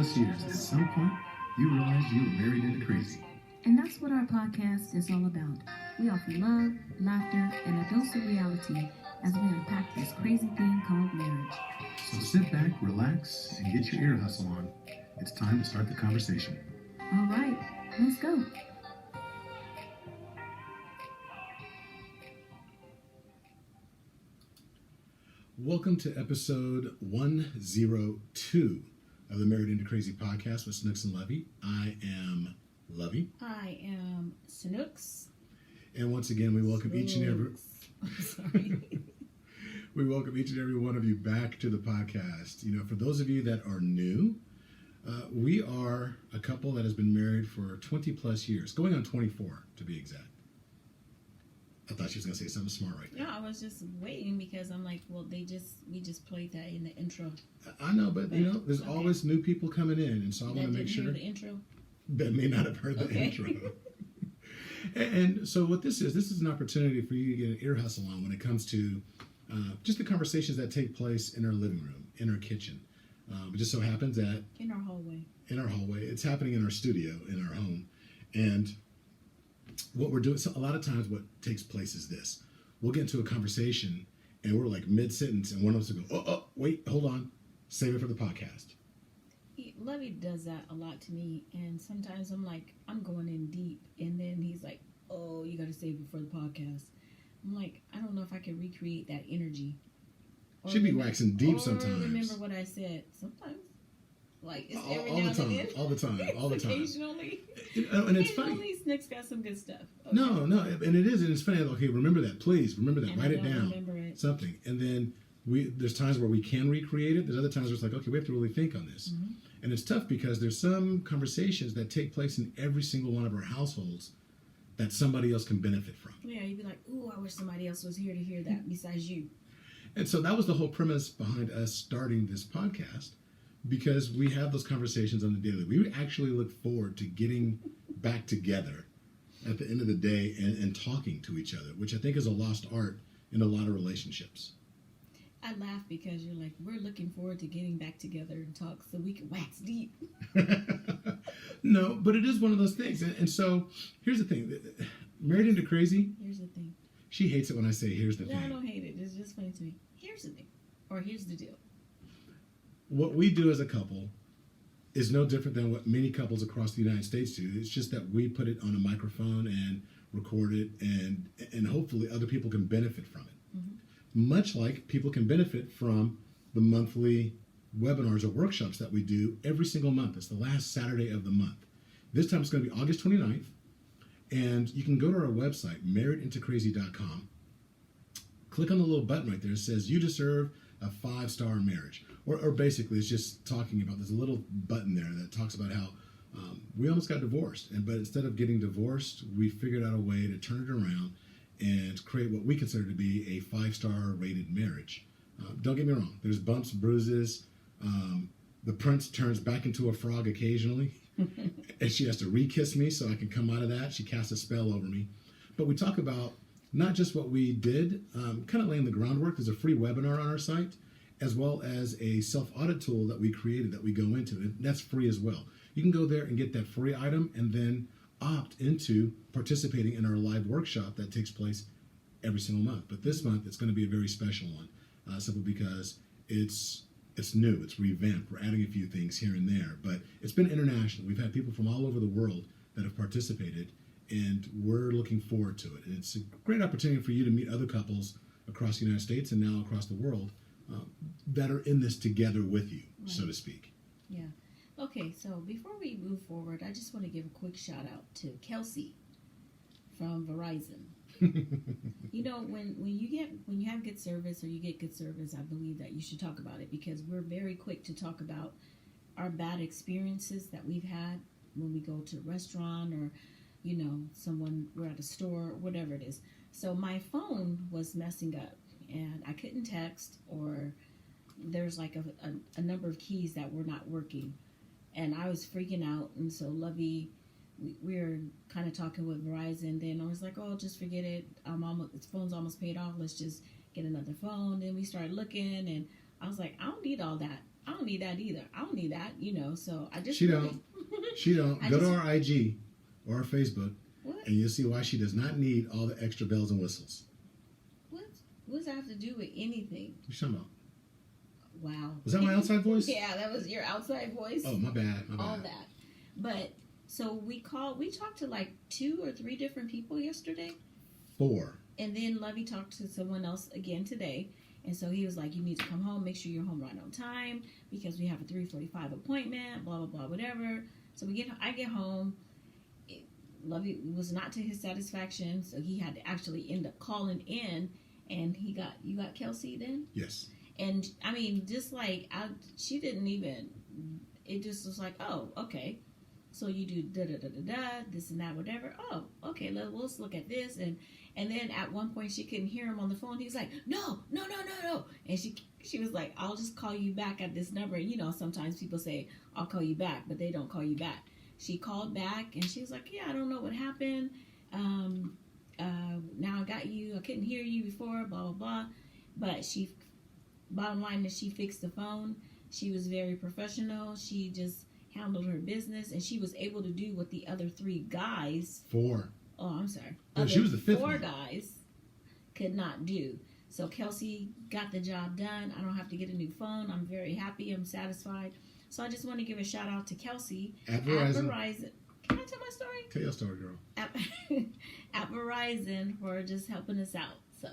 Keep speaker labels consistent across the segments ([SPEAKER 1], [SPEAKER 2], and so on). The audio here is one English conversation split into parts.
[SPEAKER 1] plus years, at some point, you realize you were married into crazy.
[SPEAKER 2] And that's what our podcast is all about. We offer love, laughter, and a dose of reality as we unpack this crazy thing called marriage.
[SPEAKER 1] So sit back, relax, and get your ear hustle on. It's time to start the conversation.
[SPEAKER 2] All right, let's go.
[SPEAKER 3] Welcome to episode 102 of the Married into Crazy podcast with Snooks and Lovey. I am Lovey.
[SPEAKER 4] I am Snooks.
[SPEAKER 3] And once again, we welcome each and every...
[SPEAKER 4] Sorry.
[SPEAKER 3] We welcome each and every one of you back to the podcast. You know, for those of you that are new, we are a couple that has been married for 20 plus years, going on 24 to be exact. I thought she was going to say something smart right there.
[SPEAKER 4] No, I was just waiting because I'm like, well, we just played that in the intro.
[SPEAKER 3] I know, but you know, there's always new people coming in, and so I want to make sure
[SPEAKER 4] hear the intro.
[SPEAKER 3] That may not have heard the intro. And so what this is an opportunity for you to get an ear hustle on when it comes to just the conversations that take place in our living room, in our kitchen. It just so happens that
[SPEAKER 4] In our hallway,
[SPEAKER 3] it's happening in our studio, in our home, and what we're doing. So a lot of times, what takes place is this: we'll get into a conversation, and we're like mid sentence, and one of us will go, "Oh, wait, hold on, save it for the podcast."
[SPEAKER 4] Lovey does that a lot to me, and sometimes I'm like, I'm going in deep, and then he's like, "Oh, you got to save it for the podcast." I'm like, I don't know if I can recreate that energy.
[SPEAKER 3] She'd be waxing deep sometimes.
[SPEAKER 4] Remember what I said sometimes. Like it's every
[SPEAKER 3] all
[SPEAKER 4] now
[SPEAKER 3] the time,
[SPEAKER 4] and then.
[SPEAKER 3] all the time, all the time.
[SPEAKER 4] Occasionally,
[SPEAKER 3] and it's funny.
[SPEAKER 4] Nick's got some good stuff. Okay.
[SPEAKER 3] No, and it is, and it's funny. Okay, remember that, please. Remember that.
[SPEAKER 4] And
[SPEAKER 3] Write
[SPEAKER 4] I
[SPEAKER 3] it
[SPEAKER 4] don't
[SPEAKER 3] down.
[SPEAKER 4] remember it.
[SPEAKER 3] Something, and then there's times where we can recreate it. There's other times where it's like, okay, we have to really think on this, and it's tough because there's some conversations that take place in every single one of our households that somebody else can benefit from.
[SPEAKER 4] Yeah, you'd be like, "Ooh, I wish somebody else was here to hear that besides you."
[SPEAKER 3] And so that was the whole premise behind us starting this podcast, because we have those conversations on the daily. We actually look forward to getting back together at the end of the day and talking to each other, which I think is a lost art in a lot of relationships.
[SPEAKER 4] I laugh because you're like, we're looking forward to getting back together and talk so we can wax deep.
[SPEAKER 3] No, but it is one of those things. And so here's the thing. Married into Crazy,
[SPEAKER 4] Here's the thing.
[SPEAKER 3] she hates it when I say here's the
[SPEAKER 4] No, I
[SPEAKER 3] thing.
[SPEAKER 4] don't hate it. It's just funny to me. Here's the thing. Or here's the deal.
[SPEAKER 3] What we do as a couple is no different than what many couples across the United States do. It's just that we put it on a microphone and record it, and hopefully other people can benefit from it. Much like people can benefit from the monthly webinars or workshops that we do every single month. It's the last Saturday of the month. This time it's going to be August 29th, and you can go to our website, marriedintocrazy.com. Click on the little button right there. It says you deserve a 5-star marriage. Or basically, it's just talking about, there's a little button there that talks about how we almost got divorced. But instead of getting divorced, we figured out a way to turn it around and create what we consider to be a 5-star rated marriage. Don't get me wrong. There's bumps, bruises. The prince turns back into a frog occasionally. And she has to re-kiss me so I can come out of that. She casts a spell over me. But we talk about not just what we did, kind of laying the groundwork. There's a free webinar on our site, as well as a self-audit tool that we created that we go into. And that's free as well. You can go there and get that free item and then opt into participating in our live workshop that takes place every single month. But this month, it's going to be a very special one, simply because it's new, it's revamped. We're adding a few things here and there, but it's been international. We've had people from all over the world that have participated, and we're looking forward to it. And it's a great opportunity for you to meet other couples across the United States and now across the world that are in this together with you, so to speak.
[SPEAKER 4] Yeah. Okay, so before we move forward, I just want to give a quick shout out to Kelsey from Verizon. You know, when you have good service or you get good service, I believe that you should talk about it, because we're very quick to talk about our bad experiences that we've had when we go to a restaurant, or you know, we're at a store, whatever it is. So my phone was messing up and I couldn't text, or there's like a number of keys that were not working, and I was freaking out. And so Lovey, we were kind of talking with Verizon. Then I was like, oh, just forget it. This phone's almost paid off. Let's just get another phone. Then we started looking, and I was like, I don't need all that. I don't need that either. I don't need that, So I just
[SPEAKER 3] She don't. She don't.
[SPEAKER 4] I
[SPEAKER 3] Go
[SPEAKER 4] just-
[SPEAKER 3] to our IG or our Facebook,
[SPEAKER 4] What?
[SPEAKER 3] and you'll see why she does not need all the extra bells and whistles.
[SPEAKER 4] What does that have to do with anything?
[SPEAKER 3] What you talking about?
[SPEAKER 4] Wow.
[SPEAKER 3] Was that my outside voice?
[SPEAKER 4] Yeah, that was your outside voice.
[SPEAKER 3] Oh, my bad. My
[SPEAKER 4] All
[SPEAKER 3] bad.
[SPEAKER 4] that. But so we talked to like 2 or 3 different people yesterday.
[SPEAKER 3] 4.
[SPEAKER 4] And then Lovey talked to someone else again today. And so he was like, you need to come home, make sure you're home right on time because we have a 3:45 appointment, blah, blah, blah, whatever. So I get home. Lovey was not to his satisfaction. So he had to actually end up calling in. And you got Kelsey then?
[SPEAKER 3] Yes.
[SPEAKER 4] And I mean, just like, she didn't even, it just was like, oh, okay. So you do da-da-da-da-da, this and that, whatever. Oh, okay, let's look at this. And then at one point she couldn't hear him on the phone. He was like, no. And she was like, I'll just call you back at this number. Sometimes people say, I'll call you back, but they don't call you back. She called back and she was like, yeah, I don't know what happened. Now I got you. I couldn't hear you before, blah, blah, blah. But bottom line is she fixed the phone. She was very professional. She just handled her business, and she was able to do what the other 3 guys.
[SPEAKER 3] 4.
[SPEAKER 4] Oh, I'm sorry.
[SPEAKER 3] No, she was the 5th
[SPEAKER 4] 4
[SPEAKER 3] one.
[SPEAKER 4] guys could not do. So Kelsey got the job done. I don't have to get a new phone. I'm very happy. I'm satisfied. So I just want to give a shout out to Kelsey
[SPEAKER 3] At Verizon.
[SPEAKER 4] Can I tell my story?
[SPEAKER 3] Tell your story, girl.
[SPEAKER 4] At Verizon for just helping us out. So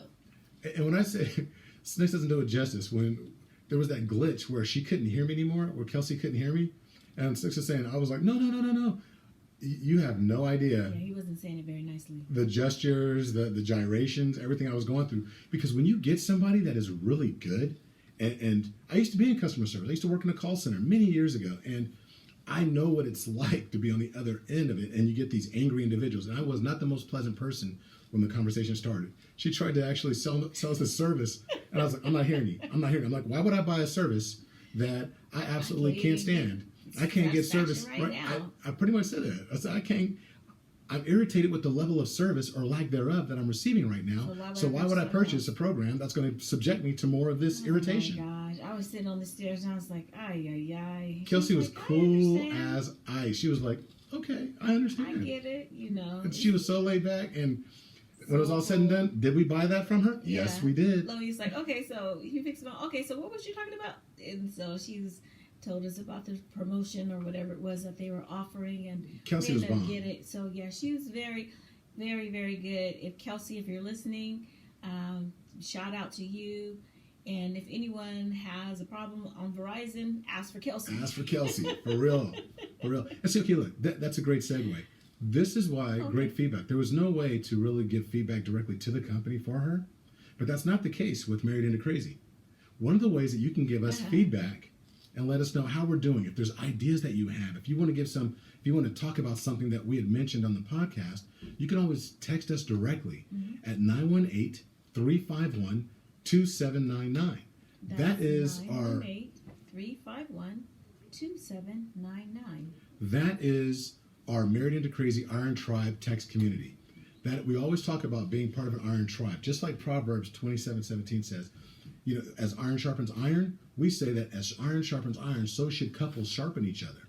[SPEAKER 3] And when I say Snakes doesn't do it justice, when there was that glitch where she couldn't hear me anymore, where Kelsey couldn't hear me, and Snakes was saying, I was like, no. You have no idea.
[SPEAKER 4] yeah, he wasn't saying it very nicely.
[SPEAKER 3] The gestures, the gyrations, everything I was going through. Because when you get somebody that is really good, and I used to be in customer service. I used to work in a call center many years ago, and I know what it's like to be on the other end of it, and you get these angry individuals. And I was not the most pleasant person when the conversation started. She tried to actually sell us a service, and I was like, I'm not hearing you. I'm like, why would I buy a service that I absolutely can't stand? I can't get service.
[SPEAKER 4] Right now.
[SPEAKER 3] I pretty much said that. I said, I'm irritated with the level of service or lack thereof that I'm receiving right now. So why would I purchase a program that's going to subject me to more of this irritation?
[SPEAKER 4] Oh my gosh. I was sitting on the stairs and I was like, ay.
[SPEAKER 3] Kelsey was
[SPEAKER 4] She's like,
[SPEAKER 3] cool
[SPEAKER 4] I understand.
[SPEAKER 3] as ice. She was like, okay, I understand.
[SPEAKER 4] I get it,
[SPEAKER 3] And she was so laid back. And when it was all said and done, did we buy that from her?
[SPEAKER 4] Yeah.
[SPEAKER 3] Yes, we did.
[SPEAKER 4] Chloe's like, okay, so you fixed it. Okay, so what was you talking about? And so she's told us about the promotion or whatever it was that they were offering, and
[SPEAKER 3] Kelsey
[SPEAKER 4] we
[SPEAKER 3] was
[SPEAKER 4] ended up
[SPEAKER 3] bomb.
[SPEAKER 4] get it. So yeah, she was very, very, very good. If Kelsey, if you're listening, shout out to you. And if anyone has a problem on Verizon, ask for Kelsey.
[SPEAKER 3] Ask for Kelsey, for real. And so, okay, look, that's a great segue. This is why great feedback. There was no way to really give feedback directly to the company for her, but that's not the case with Married Into Crazy. One of the ways that you can give us feedback and let us know how we're doing, if there's ideas that you have, if you want to want to talk about something that we had mentioned on the podcast, you can always text us directly at 918-351-2799. That is our
[SPEAKER 4] 351-2799.
[SPEAKER 3] That is our Married Into Crazy Iron Tribe text community. That we always talk about being part of an iron tribe, just like Proverbs 27:17 says. As iron sharpens iron, we say that as iron sharpens iron, so should couples sharpen each other.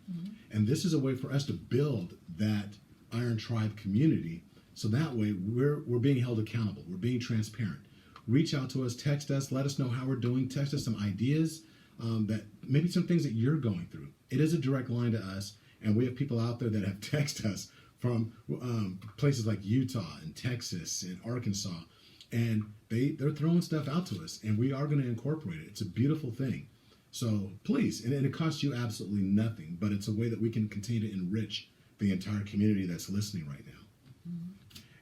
[SPEAKER 3] And this is a way for us to build that iron tribe community, so that way we're being held accountable. We're being transparent. Reach out to us, text us, let us know how we're doing. Text us some ideas, that maybe some things that you're going through. It is a direct line to us. And we have people out there that have texted us from places like Utah and Texas and Arkansas. And they're throwing stuff out to us. And we are going to incorporate it. It's a beautiful thing. So please, and it costs you absolutely nothing. But it's a way that we can continue to enrich the entire community that's listening right now.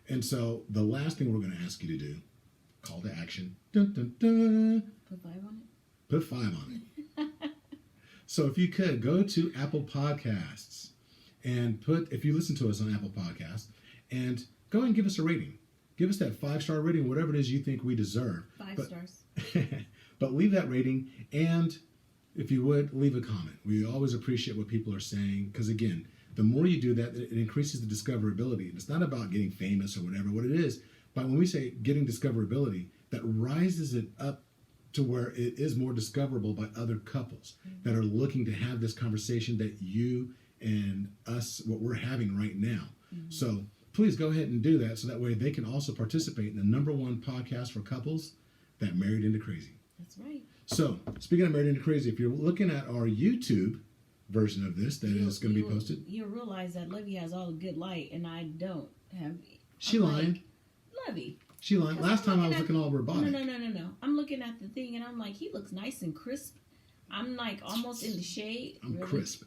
[SPEAKER 3] And so the last thing we're going to ask you to do, call to action. Dun, dun, dun.
[SPEAKER 4] Put 5 on it.
[SPEAKER 3] Put 5 on it. So if you could, go to Apple Podcasts and if you listen to us on Apple Podcasts, and go and give us a rating. Give us that 5-star rating, whatever it is you think we deserve.
[SPEAKER 4] 5 stars.
[SPEAKER 3] But leave that rating, and if you would, leave a comment. We always appreciate what people are saying, because again, the more you do that, it increases the discoverability. And it's not about getting famous or whatever. What it is, but when we say getting discoverability, that rises it up to where it is more discoverable by other couples that are looking to have this conversation that you and us, what we're having right now. So please go ahead and do that so that way they can also participate in the #1 podcast for couples, that Married into Crazy.
[SPEAKER 4] That's right.
[SPEAKER 3] So speaking of Married into Crazy, if you're looking at our YouTube version of this that is going to be posted.
[SPEAKER 4] You'll realize that Lovey has all the good light and I don't have.
[SPEAKER 3] She lying.
[SPEAKER 4] Lovey.
[SPEAKER 3] She lying. Last time I was looking all robotic.
[SPEAKER 4] No. I'm looking at the thing and I'm like, he looks nice and crisp. I'm like almost in the shade.
[SPEAKER 3] I'm
[SPEAKER 4] really.
[SPEAKER 3] crisp.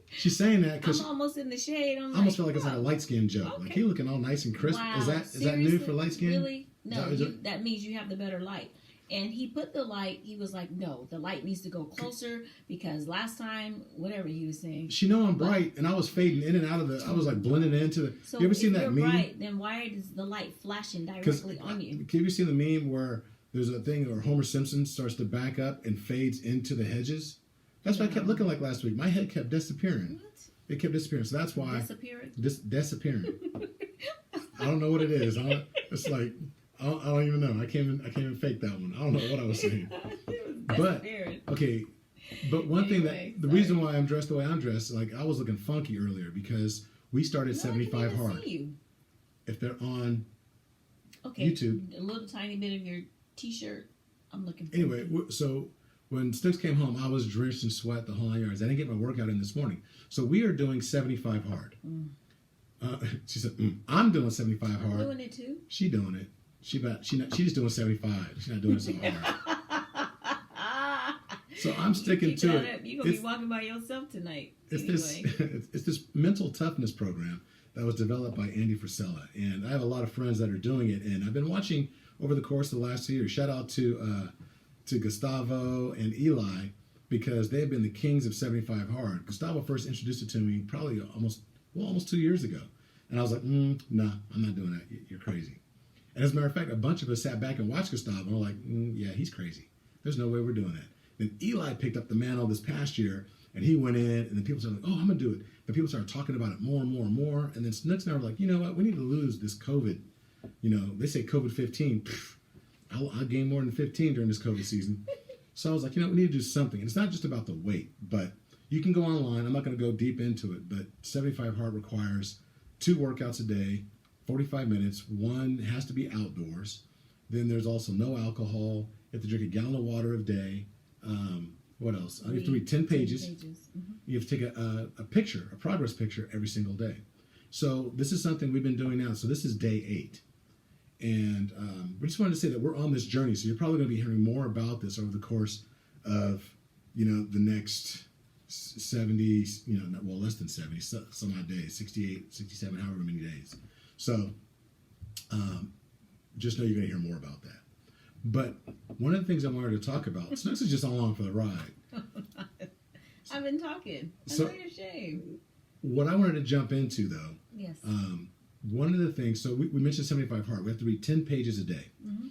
[SPEAKER 3] She's saying that because
[SPEAKER 4] I'm almost in the shade. I'm
[SPEAKER 3] I almost
[SPEAKER 4] like,
[SPEAKER 3] feel like it's like a light skin joke.
[SPEAKER 4] Okay.
[SPEAKER 3] Like he looking all nice and crisp.
[SPEAKER 4] Wow,
[SPEAKER 3] Is that new for light skin?
[SPEAKER 4] Really? No,
[SPEAKER 3] Is that-
[SPEAKER 4] that means you have the better light. And he put the light. He was like, no, the light needs to go closer because last time, whatever he was saying.
[SPEAKER 3] She know I'm bright, and I was fading in and out of the. I was like blending into the.
[SPEAKER 4] So
[SPEAKER 3] you ever
[SPEAKER 4] if
[SPEAKER 3] seen that
[SPEAKER 4] you're
[SPEAKER 3] meme?
[SPEAKER 4] bright, then why is the light flashing directly on you?
[SPEAKER 3] Have you seen the meme where there's a thing where Homer Simpson starts to back up and fades into the hedges? That's what I kept looking like last week. My head kept disappearing.
[SPEAKER 4] What?
[SPEAKER 3] It kept disappearing. So that's why.
[SPEAKER 4] Disappearing?
[SPEAKER 3] Disappearing. I don't know what it is. It's like I don't even know. I can't even fake that one. I don't know what I was saying. But okay, but one thing that the reason why I'm dressed the way I'm dressed, like I was looking funky earlier because we started 75 hard. If they're on YouTube,
[SPEAKER 4] a little tiny bit of your t-shirt. I'm looking.
[SPEAKER 3] Anyway, so when Snooks came home, I was drenched in sweat the whole 9 yards. I didn't get my workout in this morning, so we are doing 75 hard. She said, "I'm doing 75 hard."
[SPEAKER 4] I'm doing it too.
[SPEAKER 3] She doing it. She's just doing 75. She's not doing it so hard. So I'm sticking to it.
[SPEAKER 4] You're gonna be walking by yourself tonight.
[SPEAKER 3] It's this mental toughness program that was developed by Andy Frisella, and I have a lot of friends that are doing it. And I've been watching over the course of the last 2 years. Shout out to Gustavo and Eli because they have been the kings of 75 hard. Gustavo first introduced it to me probably almost 2 years ago, and I was like, nah, I'm not doing that. You're crazy. And as a matter of fact, a bunch of us sat back and watched Gustavo, and we're like, yeah, he's crazy. There's no way we're doing that. Then Eli picked up the mantle this past year, and he went in, and then people started like, oh, I'm going to do it. And people started talking about it more and more and more. And then Snooks and I were like, you know what? We need to lose this COVID. You know, they say COVID-15. I'll gain more than 15 during this COVID season. So I was like, you know, we need to do something. And it's not just about the weight, but you can go online. I'm not going to go deep into it, but 75 hard requires 2 workouts a day, 45 minutes. One has to be outdoors. Then there's also no alcohol. You have to drink a gallon of water a day. What else? You have to read 10 pages. Mm-hmm. You have to take a picture, a progress picture every single day. So this is something we've been doing now. So this is day 8. And we just wanted to say that we're on this journey. So you're probably going to be hearing more about this over the course of, the next 70, less than 70, some odd days, 68, 67, however many days. So just know you're going to hear more about that. But one of the things I wanted to talk about, Snooks is just along for the ride.
[SPEAKER 4] I've been talking.
[SPEAKER 3] So,
[SPEAKER 4] I'm ashamed.
[SPEAKER 3] What I wanted to jump into, though,
[SPEAKER 4] yes.
[SPEAKER 3] One of the things, so we mentioned 75 hard. We have to read 10 pages a day.
[SPEAKER 4] Mm-hmm.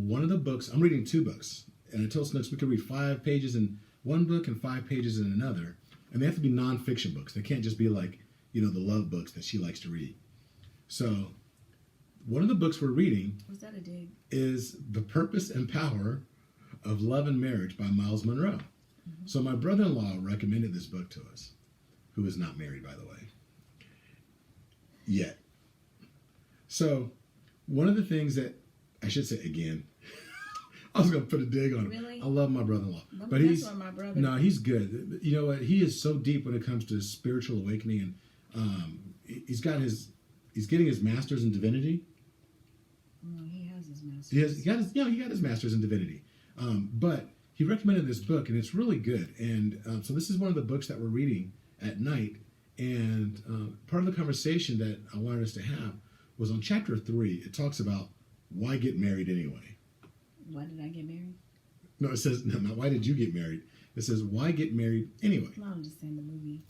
[SPEAKER 3] One of the books, I'm reading 2 books. And I told Snooks we could read 5 pages in one book and 5 pages in another. And they have to be nonfiction books. They can't just be like, the love books that she likes to read. So one of the books we're reading
[SPEAKER 4] was that a dig?
[SPEAKER 3] Is The Purpose and Power of Love and Marriage by Miles Monroe. Mm-hmm. So my brother-in-law recommended this book to us, who is not married, by the way, yet. So one of the things that I should say again, I was going to put a dig on him.
[SPEAKER 4] Really?
[SPEAKER 3] I love my brother-in-law,
[SPEAKER 4] but
[SPEAKER 3] he's good. You know what? He is so deep when it comes to spiritual awakening, and he's getting his master's in divinity.
[SPEAKER 4] No, he has his master's.
[SPEAKER 3] He got his master's in divinity. But he recommended this book, and it's really good. And so this is one of the books that we're reading at night. And part of the conversation that I wanted us to have was on chapter 3. It talks about why get married anyway.
[SPEAKER 4] Why did I get married?
[SPEAKER 3] No, it says not why did you get married. It says why get married anyway.
[SPEAKER 4] No, I'm just saying the movie.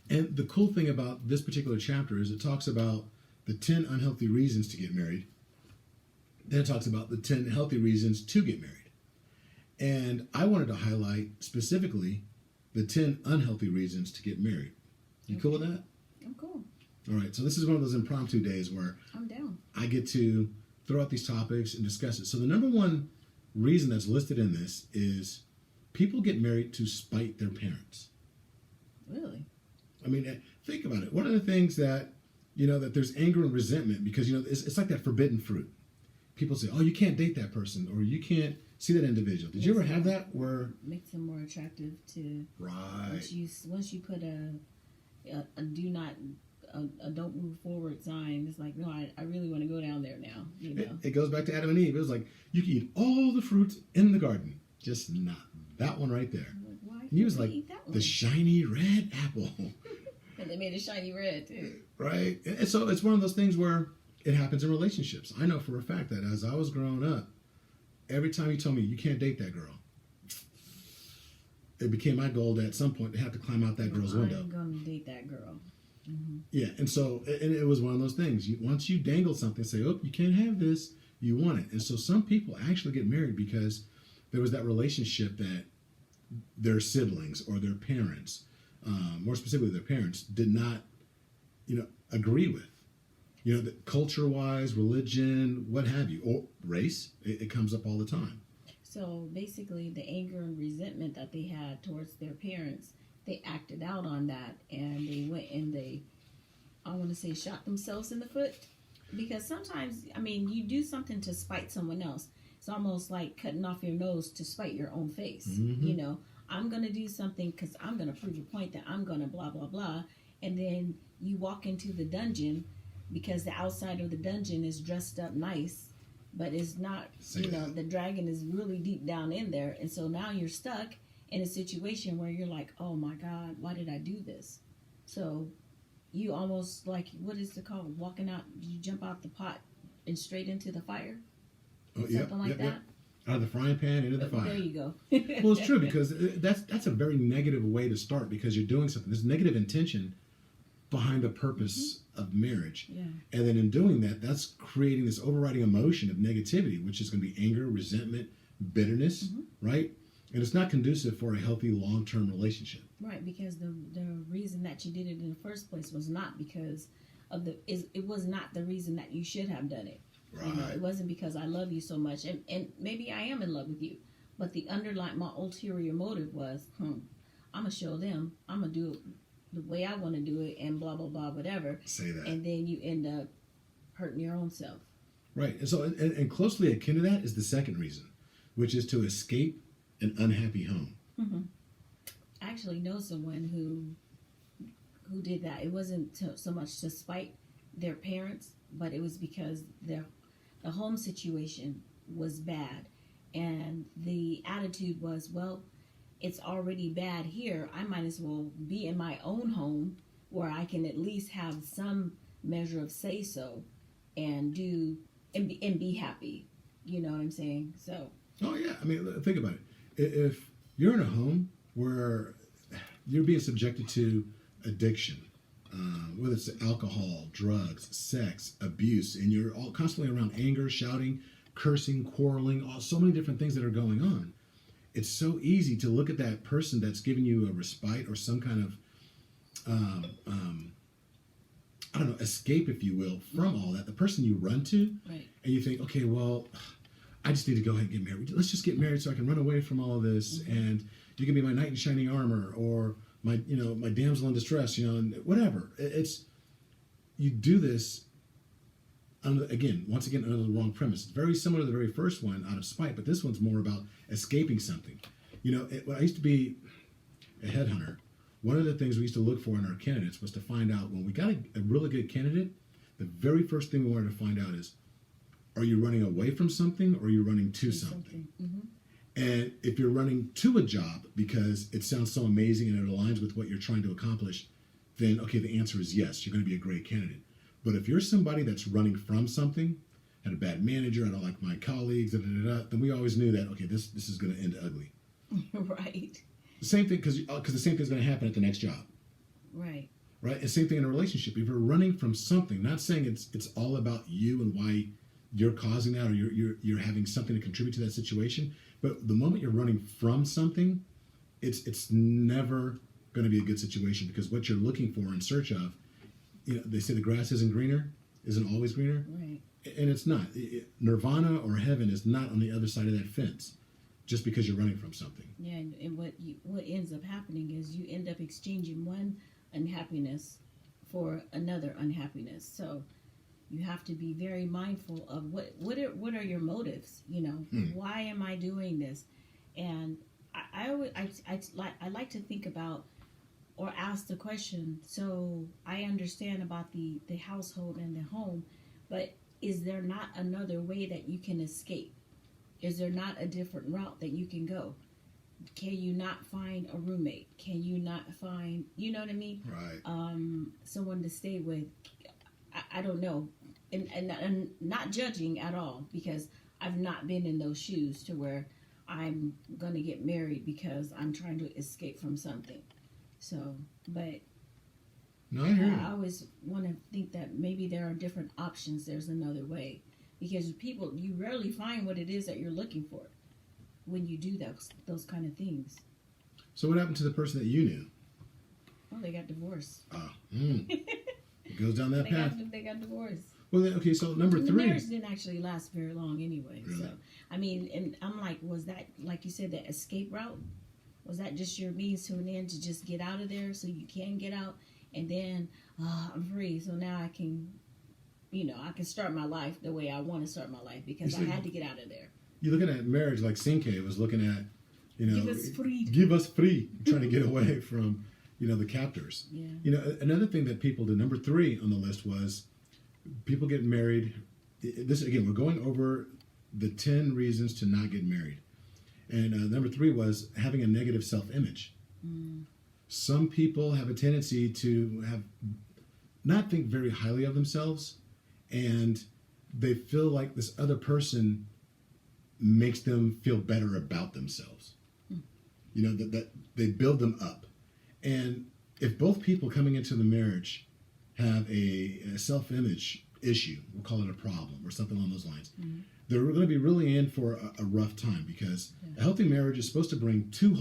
[SPEAKER 3] And the cool thing about this particular chapter is it talks about the 10 unhealthy reasons to get married. Then it talks about the 10 healthy reasons to get married. And I wanted to highlight specifically the 10 unhealthy reasons to get married. You cool with that?
[SPEAKER 4] I'm cool.
[SPEAKER 3] All right. So this is one of those impromptu days where
[SPEAKER 4] I'm down.
[SPEAKER 3] I get to throw out these topics and discuss it. So the number one reason that's listed in this is people get married to spite their parents.
[SPEAKER 4] Really?
[SPEAKER 3] I mean, think about it. One of the things that, that there's anger and resentment because, it's like that forbidden fruit. People say, oh, you can't date that person or you can't see that individual. Did you ever have that where...
[SPEAKER 4] Makes them more attractive to...
[SPEAKER 3] Right.
[SPEAKER 4] Once you put a do not... A don't move forward sign, it's like, no, I really want to go down there now.
[SPEAKER 3] It goes back to Adam and Eve. It was like, you can eat all the fruits in the garden, just not that one right there.
[SPEAKER 4] Why
[SPEAKER 3] And he was
[SPEAKER 4] can't I
[SPEAKER 3] like,
[SPEAKER 4] eat that one?
[SPEAKER 3] the shiny red apple.
[SPEAKER 4] And they made it shiny red too.
[SPEAKER 3] Right? And so it's one of those things where it happens in relationships. I know for a fact that as I was growing up, every time you told me you can't date that girl, it became my goal that at some point to have to climb out that girl's window.
[SPEAKER 4] I'm going to date that girl. Mm-hmm.
[SPEAKER 3] Yeah, and so and it was one of those things. Once you dangle something, say, "Oh, you can't have this," you want it. And so some people actually get married because there was that relationship that their siblings or their parents, more specifically their parents, did not, agree with. Culture-wise, religion, what have you, or race. It comes up all the time.
[SPEAKER 4] So basically, the anger and resentment that they had towards their parents, they acted out on that, and they went and I want to say, shot themselves in the foot. Because sometimes, you do something to spite someone else. It's almost like cutting off your nose to spite your own face.
[SPEAKER 3] Mm-hmm.
[SPEAKER 4] I'm going to do something because I'm going to prove a point that I'm going to blah, blah, blah. And then you walk into the dungeon because the outside of the dungeon is dressed up nice, but it's not, the dragon is really deep down in there. And so now you're stuck in a situation where you're like, oh my God, why did I do this? So you almost like, what is it called? Walking out, you jump out the pot and straight into the fire? Something like that?
[SPEAKER 3] Out of the frying pan into the fire.
[SPEAKER 4] There you go.
[SPEAKER 3] Well, it's true because that's a very negative way to start because you're doing something. There's negative intention behind the purpose of marriage.
[SPEAKER 4] Yeah.
[SPEAKER 3] And then in doing that, that's creating this overriding emotion of negativity, which is going to be anger, resentment, bitterness, right? And it's not conducive for a healthy long-term relationship.
[SPEAKER 4] Right, because the reason that you did it in the first place was not because of it was not the reason that you should have done it.
[SPEAKER 3] Right.
[SPEAKER 4] It wasn't because I love you so much, and maybe I am in love with you, but the underlying, my ulterior motive was, I'm gonna show them, I'm gonna do it the way I want to do it, and blah blah blah, whatever.
[SPEAKER 3] Say that,
[SPEAKER 4] and then you end up hurting your own self.
[SPEAKER 3] Right, and so and closely akin to that is the second reason, which is to escape an unhappy home.
[SPEAKER 4] Mm-hmm. I actually know someone who did that. It wasn't so much to spite their parents, but it was because the home situation was bad, and the attitude was, well, it's already bad here. I might as well be in my own home where I can at least have some measure of say so, and be happy. You know what I'm saying? So.
[SPEAKER 3] Oh yeah, think about it. If you're in a home where you're being subjected to addiction, whether it's alcohol, drugs, sex, abuse, and you're all constantly around anger, shouting, cursing, quarreling, so many different things that are going on, it's so easy to look at that person that's giving you a respite or some kind of, escape, if you will, from all that, the person you run to,
[SPEAKER 4] right. And
[SPEAKER 3] you think, okay, well, I just need to go ahead and get married. Let's just get married so I can run away from all of this, and you can be my knight in shining armor, or my damsel in distress, and whatever. You do this once again under the wrong premise. It's very similar to the very first one, out of spite, but this one's more about escaping something. When I used to be a headhunter, one of the things we used to look for in our candidates was to find out when we got a really good candidate, the very first thing we wanted to find out is, are you running away from something or are you running to something?
[SPEAKER 4] Mm-hmm.
[SPEAKER 3] And if you're running to a job because it sounds so amazing and it aligns with what you're trying to accomplish, then okay, the answer is yes, you're going to be a great candidate. But if you're somebody that's running from something, had a bad manager, I don't like my colleagues, then we always knew that, okay, this is going to end ugly.
[SPEAKER 4] Right.
[SPEAKER 3] The same thing, because the same thing's going to happen at the next job.
[SPEAKER 4] Right.
[SPEAKER 3] Right? And same thing in a relationship. If you're running from something, not saying it's all about you and why you're causing that or you're having something to contribute to that situation, but the moment you're running from something, it's never going to be a good situation, because what you're looking for in search of, they say the grass isn't greener. isn't always greener.
[SPEAKER 4] Right.
[SPEAKER 3] And it's not. Nirvana or heaven is not on the other side of that fence just because you're running from something.
[SPEAKER 4] Yeah, and what ends up happening is you end up exchanging one unhappiness for another unhappiness. So you have to be very mindful of what are your motives. You know, why am I doing this? And I like to think about or ask the question. So I understand about the household and the home, but is there not another way that you can escape? Is there not a different route that you can go? Can you not find a roommate? Can you not find, you know what I mean?
[SPEAKER 3] Right.
[SPEAKER 4] Someone to stay with? I don't know. And not judging at all, because I've not been in those shoes to where I'm going to get married because I'm trying to escape from something. So, but
[SPEAKER 3] No, I hear you.
[SPEAKER 4] I always want to think that maybe there are different options. There's another way. Because you rarely find what it is that you're looking for when you do those kind of things.
[SPEAKER 3] So what happened to the person that you knew?
[SPEAKER 4] Oh, they got divorced.
[SPEAKER 3] It goes down that path.
[SPEAKER 4] They got divorced.
[SPEAKER 3] Well, then, okay, so number
[SPEAKER 4] The
[SPEAKER 3] 3.
[SPEAKER 4] marriage didn't actually last very long anyway.
[SPEAKER 3] Really?
[SPEAKER 4] So, I mean, and I'm like, was that, like you said, the escape route? Was that just your means to an end to just get out of there so you can get out? And then, I'm free, so now I can... I can start my life the way I want to start my life because I had to get out of there.
[SPEAKER 3] You're looking at marriage like Cinque was looking at,
[SPEAKER 4] Give us free.
[SPEAKER 3] Give us free, trying to get away from, the captors.
[SPEAKER 4] Yeah.
[SPEAKER 3] Another thing that people did, number 3 on the list was people get married. This, again, we're going over the 10 reasons to not get married. And number 3 was having a negative self-image. Some people have a tendency to not think very highly of themselves, and they feel like this other person makes them feel better about themselves. That they build them up. And if both people coming into the marriage have a self-image issue, we'll call it a problem or something along those lines, they're going to be really in for a rough time, because a healthy marriage is supposed to bring two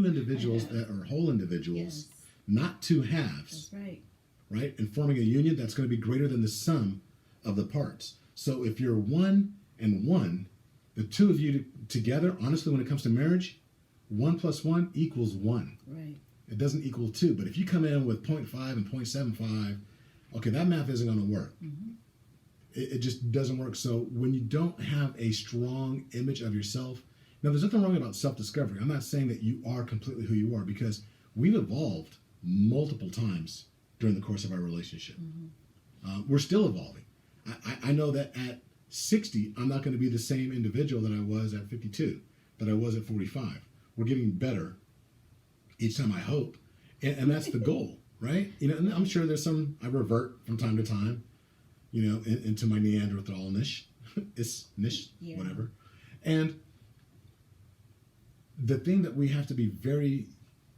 [SPEAKER 3] individuals that are whole individuals, not two halves.
[SPEAKER 4] That's right.
[SPEAKER 3] Right? And forming a union that's going to be greater than the sum of the parts. So if you're 1 and 1, the two of you together, honestly, when it comes to marriage, 1 + 1 = 1.
[SPEAKER 4] Right.
[SPEAKER 3] It doesn't equal 2. But if you come in with 0.5 and 0.75, okay, that math isn't going to work. It just doesn't work. So when you don't have a strong image of yourself, now there's nothing wrong about self-discovery. I'm not saying that you are completely who you are, because we've evolved multiple times during the course of our relationship. We're still evolving. I know that at 60, I'm not going to be the same individual that I was at 52, that I was at 45. We're getting better each time, I hope. And that's the goal, right? And I'm sure there's I revert from time to time, into my Neanderthal-nish, whatever. And the thing that we have to be very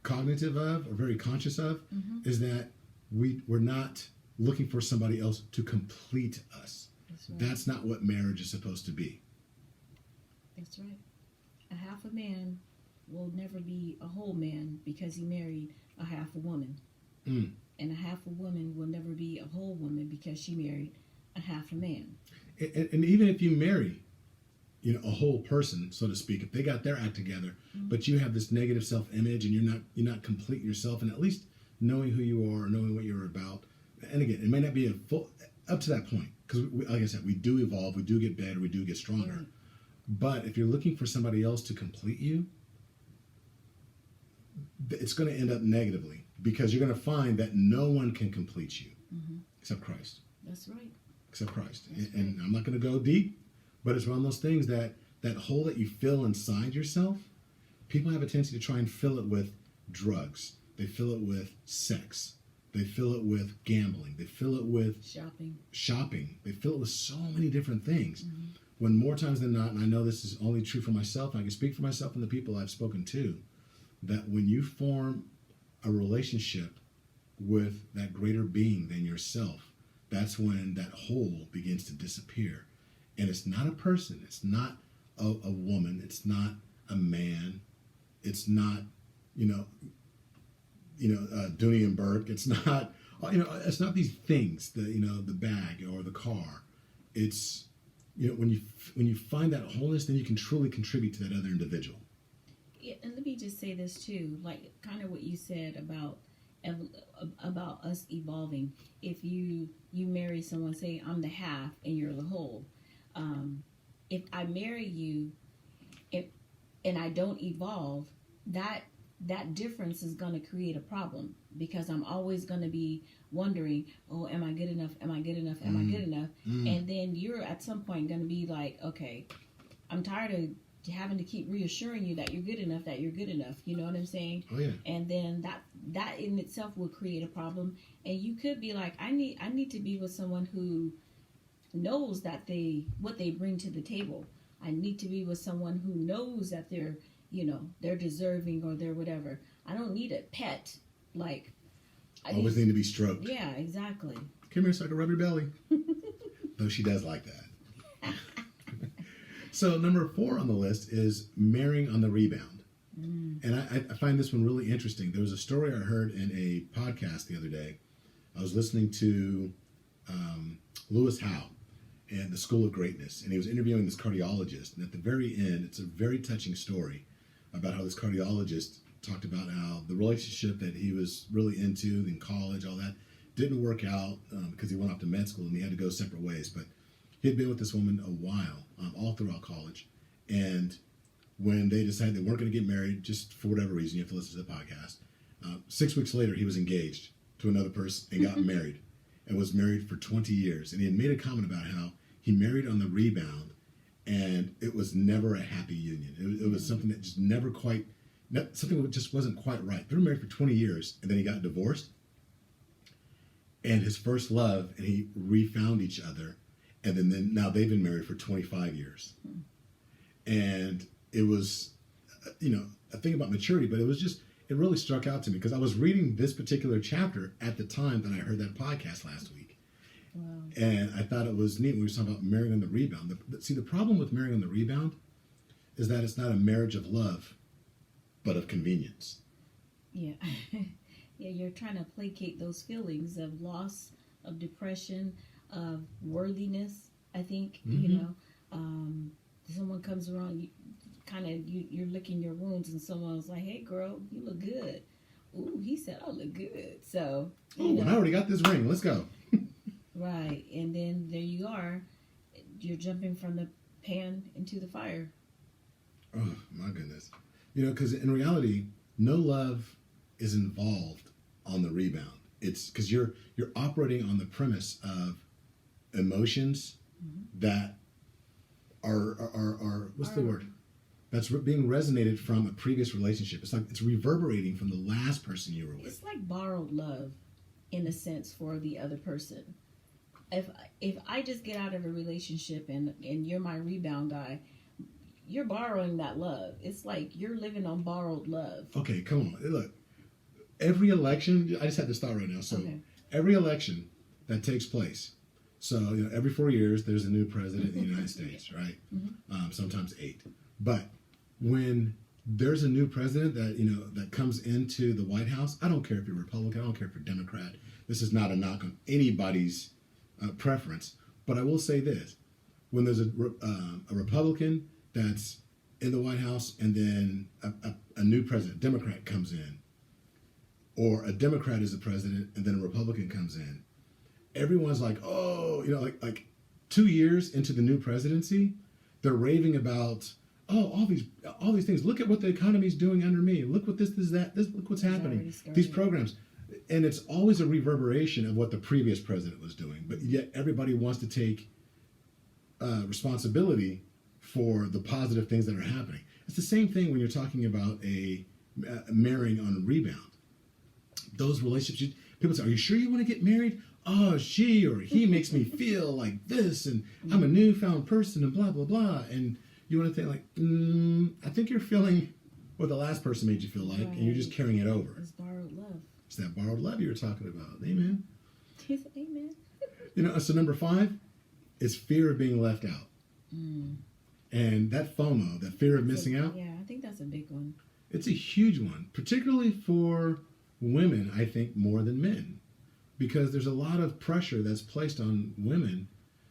[SPEAKER 3] cognitive of, or very conscious of, is that we're not looking for somebody else to complete us.
[SPEAKER 4] That's right.
[SPEAKER 3] That's not what marriage is supposed to be.
[SPEAKER 4] That's right. A half a man will never be a whole man because he married a half a woman. And a half a woman will never be a whole woman because she married a half a man.
[SPEAKER 3] And even if you marry, a whole person, so to speak, if they got their act together, but you have this negative self-image and you're not complete yourself, and at least knowing who you are, knowing what you're about. And again, it may not be a full up to that point, because like I said, we do evolve, we do get better, we do get stronger.
[SPEAKER 4] Right.
[SPEAKER 3] But if you're looking for somebody else to complete you, it's going to end up negatively, because you're going to find that no one can complete you except Christ.
[SPEAKER 4] That's right.
[SPEAKER 3] Except Christ. And I'm not going to go deep, but it's one of those things that hole that you fill inside yourself, people have a tendency to try and fill it with drugs. They fill it with sex. They fill it with gambling. They fill it with shopping. They fill it with so many different things. When more times than not, and I know this is only true for myself, and I can speak for myself and the people I've spoken to, that when you form a relationship with that greater being than yourself, that's when that hole begins to disappear. And it's not a person. It's not a woman. It's not a man. It's not, Dooney and Burke. It's not It's not these things, the bag or the car. It's, when you find that wholeness, then you can truly contribute to that other individual.
[SPEAKER 4] Yeah, and let me just say this too, like kind of what you said about us evolving. If you marry someone, say I'm the half and you're the whole. If I marry you, and I don't evolve, that difference is going to create a problem, because I'm always going to be wondering, oh, am I good enough? Am I good enough? Am I good enough? And then you're at some point going to be like, okay, I'm tired of having to keep reassuring you that you're good enough, that you're good enough. You know what I'm saying?
[SPEAKER 3] Oh yeah.
[SPEAKER 4] And then that in itself will create a problem. And you could be like, I need to be with someone who knows that what they bring to the table. I need to be with someone who knows that they're deserving, or they're whatever. I don't need a pet. Like,
[SPEAKER 3] Always need to be stroked.
[SPEAKER 4] Yeah, exactly.
[SPEAKER 3] Come here so I can rub your belly. Though she does like that. So number 4 on the list is marrying on the rebound. And I find this one really interesting. There was a story I heard in a podcast the other day. I was listening to Lewis Howe and the School of Greatness, and he was interviewing this cardiologist. And at the very end, it's a very touching story about how this cardiologist talked about how the relationship that he was really into in college, all that, didn't work out because he went off to med school and he had to go separate ways. But he had been with this woman a while, all throughout college. And when they decided they weren't going to get married, just for whatever reason, you have to listen to the podcast, 6 weeks later, he was engaged to another person and got married, and was married for 20 years. And he had made a comment about how he married on the rebound, and it was never a happy union. It was something that just never quite, something that just wasn't quite right. They were married for 20 years, and then he got divorced. And his first love, and he refound each other. And then now they've been married for 25 years. And it was, a thing about maturity, but it really struck out to me because I was reading this particular chapter at the time that I heard that podcast last week.
[SPEAKER 4] Wow.
[SPEAKER 3] And I thought it was neat when we were talking about marrying on the rebound. See, the problem with marrying on the rebound is that it's not a marriage of love, but of convenience.
[SPEAKER 4] Yeah. Yeah, you're trying to placate those feelings of loss, of depression, of worthiness, I think. Someone comes around, you're licking your wounds, and someone's like, hey girl, you look good. Ooh, he said I look good. So
[SPEAKER 3] and I already got this ring, let's go.
[SPEAKER 4] Right. And then there you are, you're jumping from the pan into the fire.
[SPEAKER 3] Oh my goodness. Because in reality, no love is involved on the rebound. It's because you're operating on the premise of emotions that are what's the word? That's being resonated from a previous relationship. It's like it's reverberating from the last person you were with.
[SPEAKER 4] It's like borrowed love, in a sense, for the other person. If I just get out of a relationship and you're my rebound guy, you're borrowing that love. It's like you're living on borrowed love.
[SPEAKER 3] Okay, come on. Look, every election, I just had this thought right now. So every election that takes place, so every 4 years there's a new president in the United States, right? Sometimes 8. But when there's a new president that comes into the White House, I don't care if you're Republican, I don't care if you're Democrat. This is not a knock on anybody's preference, but I will say this: when there's a Republican that's in the White House, and then a new president, Democrat, comes in, or a Democrat is the president, and then a Republican comes in, everyone's like, oh, like 2 years into the new presidency, they're raving about, oh, all these things. Look at what the economy's doing under me. Look what this, look what's happening. These programs. And it's always a reverberation of what the previous president was doing. But yet everybody wants to take responsibility for the positive things that are happening. It's the same thing when you're talking about a marrying on a rebound. Those relationships, people say, are you sure you want to get married? Oh, she or he makes me feel like this, and I'm a newfound person, and blah, blah, blah. And you want to think like, I think you're feeling what the last person made you feel like, and you're just carrying it over.
[SPEAKER 4] It's borrowed love.
[SPEAKER 3] It's that borrowed love you were talking about. Amen.
[SPEAKER 4] Amen.
[SPEAKER 3] So number 5 is fear of being left out. And that FOMO, that fear of missing out.
[SPEAKER 4] Yeah, I think that's a big one.
[SPEAKER 3] It's a huge one, particularly for women, I think, more than men. because there's a lot of pressure that's placed on women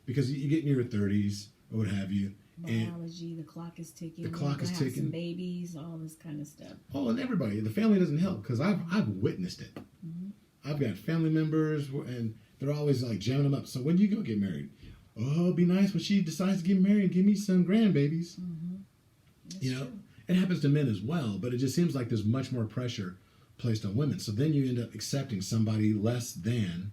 [SPEAKER 3] because you get in your 30s or what have you.
[SPEAKER 4] Biology, the clock is ticking.
[SPEAKER 3] The clock is
[SPEAKER 4] have
[SPEAKER 3] ticking.
[SPEAKER 4] Some babies, all this kind of stuff.
[SPEAKER 3] Oh, and everybody, the family doesn't help because I've witnessed it.
[SPEAKER 4] Mm-hmm.
[SPEAKER 3] I've got family members and they're always like jamming them up. So when do you go get married? Oh, it'd be nice when she decides to get married and give me some grandbabies.
[SPEAKER 4] Mm-hmm. That's
[SPEAKER 3] You know,
[SPEAKER 4] true.
[SPEAKER 3] it happens to men as well, but it just seems like there's much more pressure placed on women. So then you end up accepting somebody less than,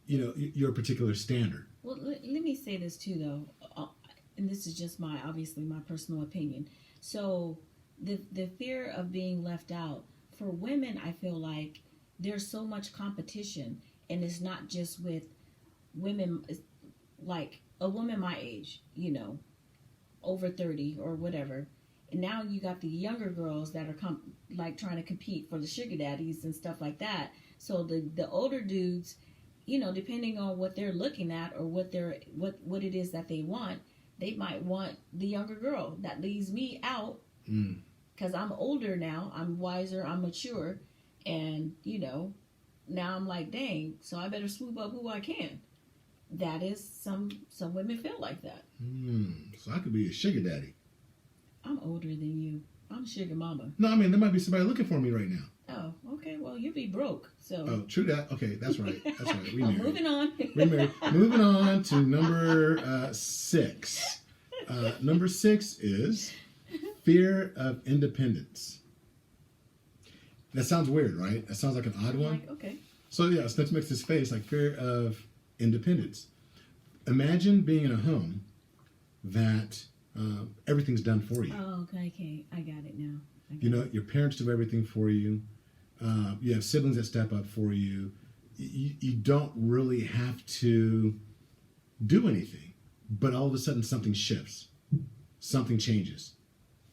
[SPEAKER 3] your particular standard.
[SPEAKER 4] Well, let me say this too, though, and this is just obviously my personal opinion. So the fear of being left out for women, I feel like there's so much competition, and it's not just with women, like a woman my age, over 30 or whatever. And now you got the younger girls that are trying to compete for the sugar daddies and stuff like that. So the older dudes, depending on what they're looking at or what it is that they want, they might want the younger girl. That leaves me out because I'm older now. I'm wiser. I'm mature, and now I'm like, dang. So I better swoop up who I can. That is some women feel like that.
[SPEAKER 3] So I could be a sugar daddy.
[SPEAKER 4] I'm older than you. I'm sugar mama.
[SPEAKER 3] No, I mean, there might be somebody looking for me right now.
[SPEAKER 4] Oh, okay. Well, you'll be broke. So.
[SPEAKER 3] Oh, true that. Okay, that's right. That's right. We married.
[SPEAKER 4] Moving on.
[SPEAKER 3] We married. Moving on to number 6. Number 6 is fear of independence. That sounds weird, right? That sounds like an odd one.
[SPEAKER 4] Okay.
[SPEAKER 3] So yes, let's make this face like fear of independence. Imagine being in a home that everything's done for you.
[SPEAKER 4] Oh, okay. I got it now.
[SPEAKER 3] Your parents do everything for you. You have siblings that step up for you. You don't really have to do anything. But all of a sudden something shifts. Something changes.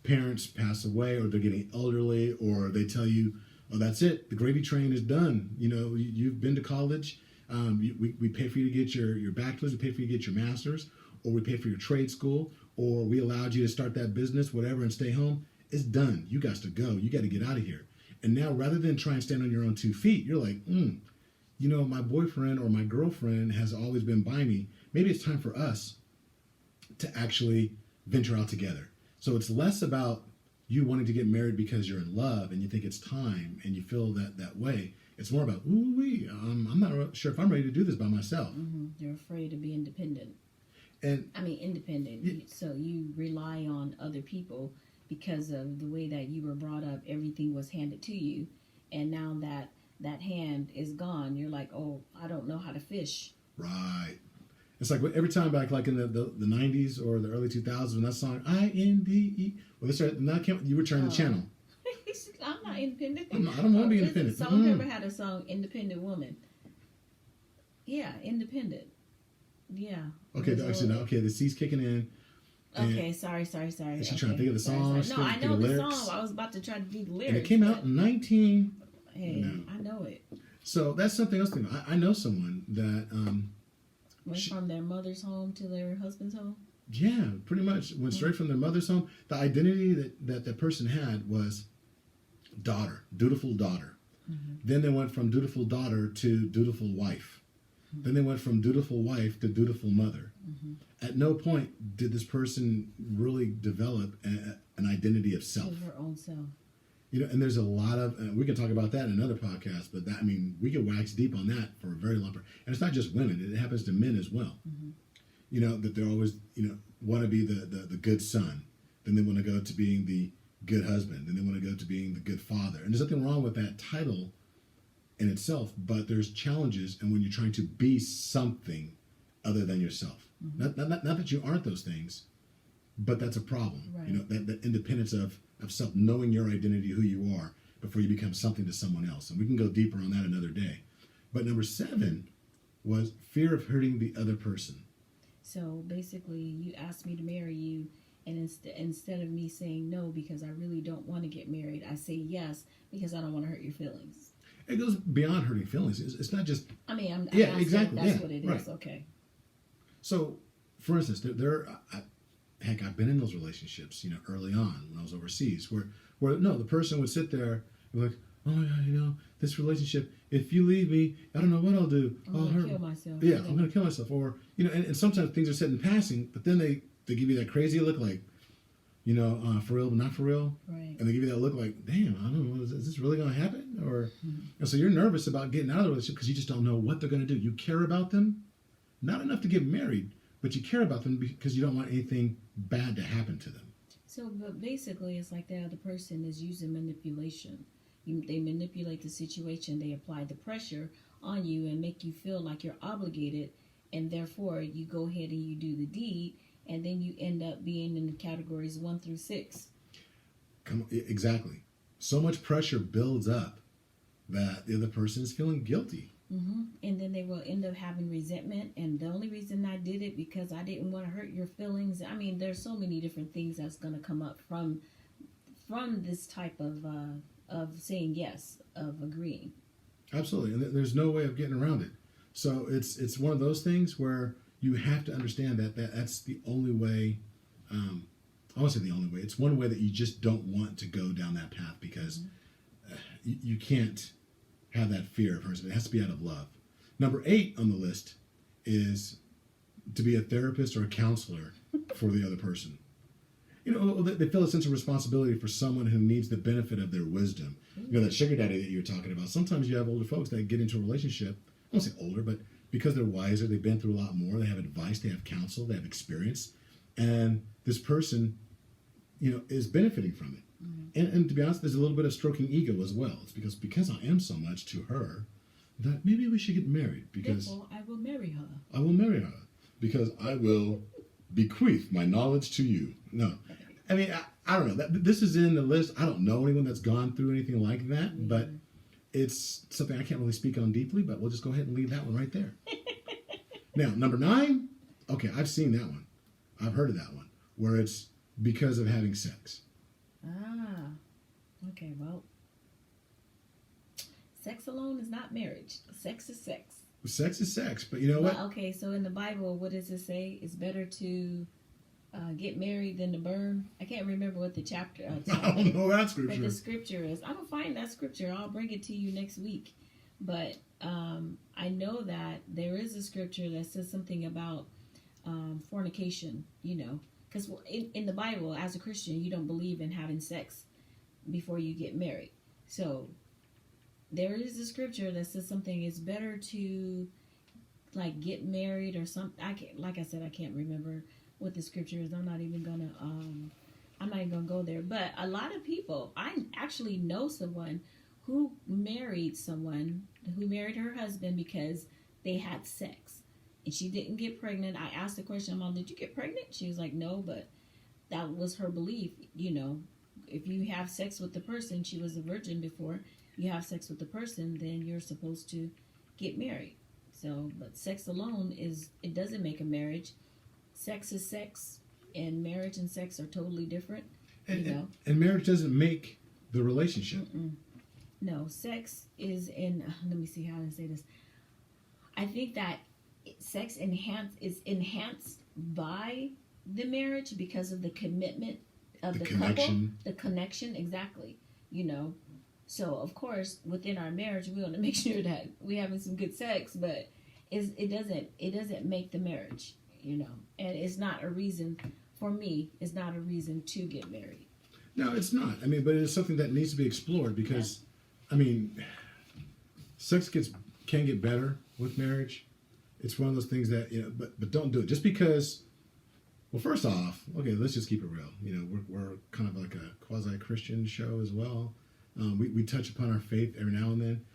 [SPEAKER 3] Parents pass away, or they're getting elderly, or they tell you, oh, that's it. The gravy train is done. You've been to college. We pay for you to get your bachelor's. We pay for you to get your master's. Or we pay for your trade school. Or we allowed you to start that business, whatever, and stay home. It's done. You got to go. You got to get out of here. And now, rather than try and stand on your own 2 feet, you're like, my boyfriend or my girlfriend has always been by me. Maybe it's time for us to actually venture out together. So it's less about you wanting to get married because you're in love and you think it's time and you feel that way. It's more about, I'm not sure if I'm ready to do this by myself.
[SPEAKER 4] Mm-hmm. You're afraid to be independent. Independent. So you rely on other people because of the way that you were brought up. Everything was handed to you. And now that hand is gone, you're like, oh, I don't know how to fish.
[SPEAKER 3] Right. It's like every time back, like in the 90s or the early 2000s, when that song INDE, you were turning the channel.
[SPEAKER 4] I'm not independent.
[SPEAKER 3] I don't want to be independent.
[SPEAKER 4] Someone ever had a song, Independent Woman. Yeah, independent. Yeah.
[SPEAKER 3] Okay, the C's kicking in.
[SPEAKER 4] Okay, sorry.
[SPEAKER 3] Is she trying to think of the song?
[SPEAKER 4] No, I know the song. I was about to try to do the lyrics.
[SPEAKER 3] And it came out in 19...
[SPEAKER 4] Hey, I know it.
[SPEAKER 3] So that's something else. I know someone that...
[SPEAKER 4] went from their mother's home to their husband's home?
[SPEAKER 3] Yeah, pretty much. Went straight from their mother's home. The identity that person had was daughter, dutiful daughter. Mm-hmm. Then they went from dutiful daughter to dutiful wife. Mm-hmm. Then they went from dutiful wife to dutiful mother. Mm-hmm. At no point did this person really develop an identity of self.
[SPEAKER 4] Her own self.
[SPEAKER 3] And there's a lot of, we can talk about that in another podcast, but we could wax deep on that for a very long time. And it's not just women, it happens to men as well. Mm-hmm. That they're always, want to be the good son. Then they want to go to being the good husband. Then they want to go to being the good father. And there's nothing wrong with that title in itself, but there's challenges and when you're trying to be something other than yourself. Mm-hmm. Not that you aren't those things, but that's a problem. Right. That independence of self, knowing your identity, who you are, before you become something to someone else. And we can go deeper on that another day. But number 7 was fear of hurting the other person.
[SPEAKER 4] So basically, you asked me to marry you, and instead of me saying no because I really don't want to get married, I say yes because I don't want to hurt your feelings.
[SPEAKER 3] It goes beyond hurting feelings. It's not just...
[SPEAKER 4] exactly. That's what it is. Right. Okay.
[SPEAKER 3] So, for instance, I've been in those relationships, early on when I was overseas, where the person would sit there and be like, oh yeah, you know, this relationship, if you leave me, I don't know what I'll do.
[SPEAKER 4] I'm
[SPEAKER 3] I'll
[SPEAKER 4] gonna
[SPEAKER 3] hurt.
[SPEAKER 4] kill myself.
[SPEAKER 3] Yeah, I'm gonna kill myself. Or, you know, and sometimes things are said in passing, but then they give you that crazy look like, you know, for real but not for real.
[SPEAKER 4] Right.
[SPEAKER 3] And they give you that look like, damn, I don't know, is this really gonna happen? Or and so you're nervous about getting out of the relationship because you just don't know what they're gonna do. You care about them, not enough to get married, but you care about them because you don't want anything bad to happen to them.
[SPEAKER 4] So, but basically, it's like the other person is using manipulation. They manipulate the situation. They apply the pressure on you and make you feel like you're obligated, and therefore you go ahead and you do the deed, and then you end up being in the categories 1 through 6.
[SPEAKER 3] Exactly. So much pressure builds up that the other person is feeling guilty.
[SPEAKER 4] Mm-hmm. And then they will end up having resentment. And the only reason I did it because I didn't want to hurt your feelings. I mean, there's so many different things that's going to come up from this type of saying yes, of agreeing.
[SPEAKER 3] Absolutely, and there's no way of getting around it. So it's one of those things where you have to understand that's the only way. I won't say the only way. It's one way that you just don't want to go down that path because you can't have that fear of hers. It has to be out of love. Number 8 on the list is to be a therapist or a counselor for the other person. You know, they feel a sense of responsibility for someone who needs the benefit of their wisdom. You know, that sugar daddy that you were talking about. Sometimes you have older folks that get into a relationship. I won't say older, but because they're wiser, they've been through a lot more. They have advice, they have counsel, they have experience. And this person, you know, is benefiting from it. Mm-hmm. And to be honest, there's a little bit of stroking ego as well. It's because I am so much to her that maybe we should get married. Because
[SPEAKER 4] therefore, I will marry her.
[SPEAKER 3] I will marry her because I will bequeath my knowledge to you. No. I mean, I don't know. This is in the list. I don't know anyone that's gone through anything like that, but it's something I can't really speak on deeply, but we'll just go ahead and leave that one right there. Now, number 9. Okay, I've seen that one. I've heard of that one, where it's because of having sex.
[SPEAKER 4] Ah, okay, well, sex alone is not marriage. Sex is sex.
[SPEAKER 3] Sex is sex, but you know what?
[SPEAKER 4] Well, okay, so in the Bible, what does it say? It's better to get married than to burn. I can't remember what the chapter.
[SPEAKER 3] I don't know that
[SPEAKER 4] But
[SPEAKER 3] scripture.
[SPEAKER 4] the scripture is. I'm gonna find that scripture. I'll bring it to you next week. But I know that there is a scripture that says something about fornication. You know, because in the Bible, as a Christian, you don't believe in having sex before you get married. So there is a scripture that says something is better to like get married or something. Like I said, I can't remember what the scripture is. I'm not even gonna go there. But a lot of people, I actually know someone who married her husband because they had sex and she didn't get pregnant. I asked the question, Mom, did you get pregnant? She was like, no, but that was her belief. You know, if you have sex with the person, she was a virgin before you have sex with the person, then you're supposed to get married. So, but sex alone it doesn't make a marriage. Sex is sex, and marriage and sex are totally different.
[SPEAKER 3] And marriage doesn't make the relationship.
[SPEAKER 4] Mm-mm. No, sex is in. Let me see how to say this. I think that sex is enhanced by the marriage because of the commitment of the couple, the connection. Exactly. You know. So of course, within our marriage, we want to make sure that we're having some good sex, but it doesn't make the marriage. You know, and it's not a reason for me. It's not a reason to get married.
[SPEAKER 3] No, it's not. I mean, but it's something that needs to be explored because, I mean, sex can get better with marriage. It's one of those things that, you know, but don't do it just because. Well, first off, okay, let's just keep it real. You know, we're kind of like a quasi-Christian show as well. We touch upon our faith every now and then.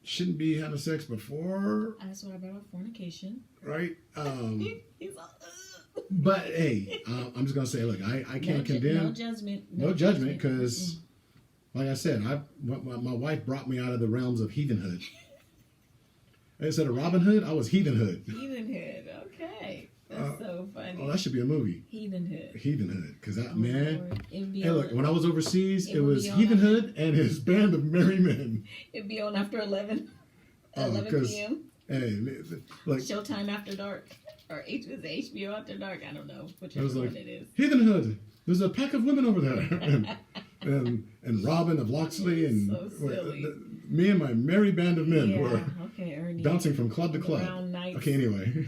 [SPEAKER 3] Shouldn't be having sex before.
[SPEAKER 4] That's what I brought up, fornication.
[SPEAKER 3] Right?
[SPEAKER 4] He's all,
[SPEAKER 3] but hey, I'm just gonna say, look, I can't condemn.
[SPEAKER 4] No judgment.
[SPEAKER 3] No judgment, because, like I said, my wife brought me out of the realms of heathenhood. Instead of Robin Hood, I was heathenhood.
[SPEAKER 4] Heathenhood. Okay, that's so funny.
[SPEAKER 3] Oh, that should be a movie.
[SPEAKER 4] Heathenhood.
[SPEAKER 3] Heathenhood, because that man.
[SPEAKER 4] Hey,
[SPEAKER 3] look, when I was overseas, it was Heathenhood and his band of merry men.
[SPEAKER 4] It'd be on after 11 p.m.
[SPEAKER 3] Hey, like
[SPEAKER 4] Showtime After Dark, or HBO After Dark. I don't know which one it is.
[SPEAKER 3] Heathenhood. There's a pack of women over there. and Robin of Locksley and
[SPEAKER 4] So silly.
[SPEAKER 3] me and my merry band of men were
[SPEAKER 4] okay, Ernie.
[SPEAKER 3] bouncing from club to
[SPEAKER 4] The
[SPEAKER 3] club.
[SPEAKER 4] Round Knights.
[SPEAKER 3] Okay, anyway,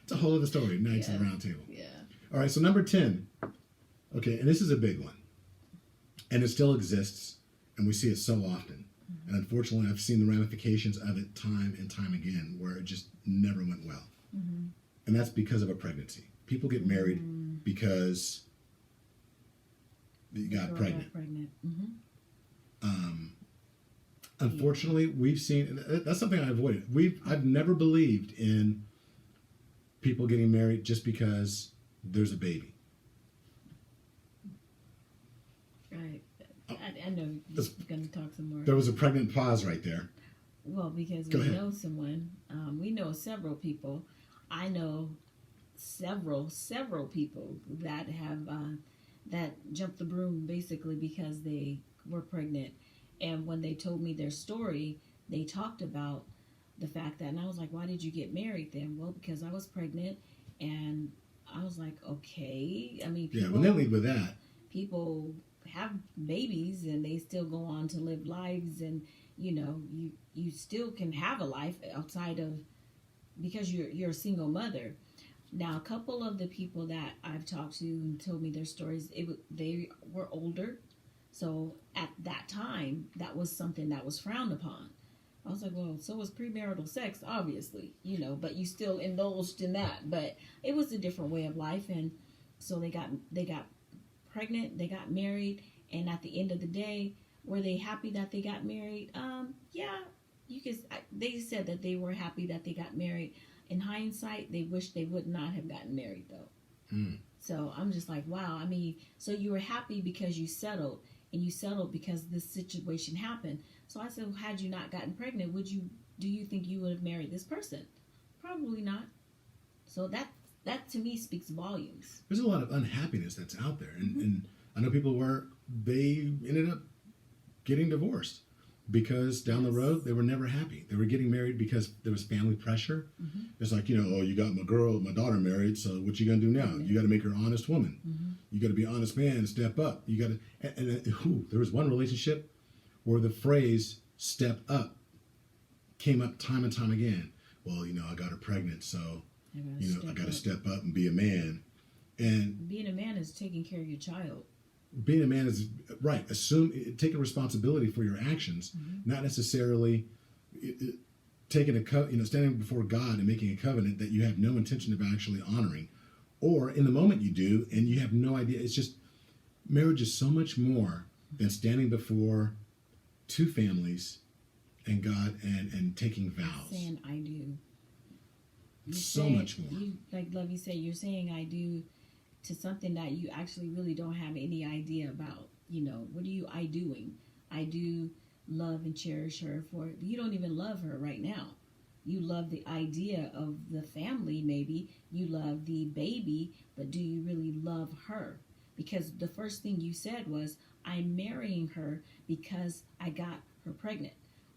[SPEAKER 3] it's a whole other story. Knights of the
[SPEAKER 4] Yes.
[SPEAKER 3] Round Table.
[SPEAKER 4] Yeah.
[SPEAKER 3] All right, so number 10. Okay, and this is a big one, and it still exists, and we see it so often. And unfortunately, I've seen the ramifications of it time and time again, where it just never went well. And that's because of a pregnancy. People get married because you got
[SPEAKER 4] Girl
[SPEAKER 3] pregnant.
[SPEAKER 4] Mm-hmm.
[SPEAKER 3] Unfortunately, we've seen that's something I avoided. I've never believed in people getting married just because there's a baby.
[SPEAKER 4] Right. I know you're going to talk some more.
[SPEAKER 3] There was a pregnant pause right there.
[SPEAKER 4] Well, because
[SPEAKER 3] Go
[SPEAKER 4] we
[SPEAKER 3] ahead.
[SPEAKER 4] know someone, we know several people. I know several people that have that jumped the broom basically because they were pregnant. And when they told me their story, they talked about the fact that, and I was like, why did you get married then? Well, because I was pregnant, and I was like, okay. I mean,
[SPEAKER 3] Yeah, when they lead with that,
[SPEAKER 4] people have babies and they still go on to live lives, and you still can have a life outside of, because you're a single mother. Now, a couple of the people that I've talked to and told me their stories, they were older, so at that time that was something that was frowned upon. I was like, well, so was premarital sex, obviously, but you still indulged in that. But it was a different way of life, and so they got pregnant, they got married, and at the end of the day, were they happy that they got married? Yeah, they said that they were happy that they got married. In hindsight, they wish they would not have gotten married, though. So I'm just like, wow. I mean, so you were happy because you settled, and you settled because this situation happened. So I said, well, had you not gotten pregnant, do you think you would have married this person? Probably not. So that to me speaks volumes.
[SPEAKER 3] there's a lot of unhappiness that's out there. And I know people they ended up getting divorced because down the road they were never happy. They were getting married because there was family pressure. It's like, oh, you got my daughter married, so what you gonna do now? You got to make her an honest woman. You got to be an honest man and step up. You got to, and there was one relationship where the phrase "step up" came up time and time again. Well, I got her pregnant, so I got to step up and be a man. And
[SPEAKER 4] being a man is taking care of your child.
[SPEAKER 3] being a man is right. Taking responsibility for your actions, not necessarily taking standing before God and making a covenant that you have no intention of actually honoring, or in the moment you do and you have no idea. It's just marriage is so much more than standing before two families and God and taking vows.
[SPEAKER 4] Saying I do.
[SPEAKER 3] So much more.
[SPEAKER 4] Like Lovey said, you're saying I do to something that you actually really don't have any idea about. What are you I doing? I do love and cherish her for, you don't even love her right now. You love the idea of the family, maybe. You love the baby, but do you really love her? Because the first thing you said was, I'm marrying her because I got her pregnant.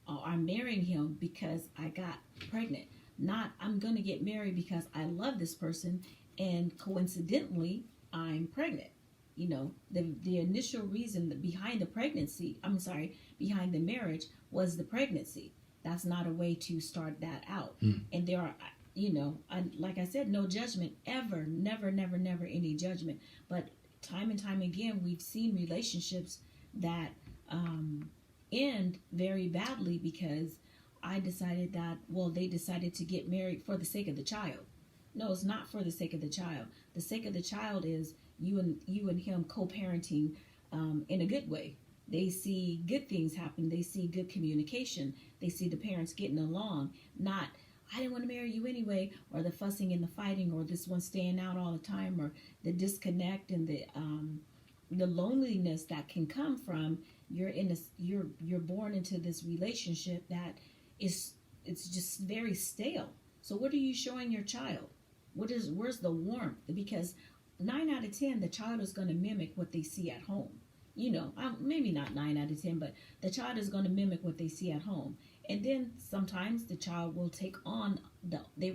[SPEAKER 4] Or I'm marrying him because I got pregnant. Not, I'm going to get married because I love this person and coincidentally, I'm pregnant. The initial reason behind the behind the marriage was the pregnancy. That's not a way to start that out. And there are, like I said, no judgment ever, never any judgment. But time and time again, we've seen relationships that end very badly because I decided that, they decided to get married for the sake of the child. No, it's not for the sake of the child. The sake of the child is you and him co-parenting in a good way. They see good things happen. They see good communication. They see the parents getting along. Not, I didn't want to marry you anyway, or the fussing and the fighting, or this one staying out all the time, or the disconnect and the loneliness that can come from you're born into this relationship that it's just very stale. So what are you showing your child? Where's the warmth? Because 9 out of 10, the child is going to mimic what they see at home. Maybe not 9 out of 10, but the child is going to mimic what they see at home. And then sometimes the child will take on they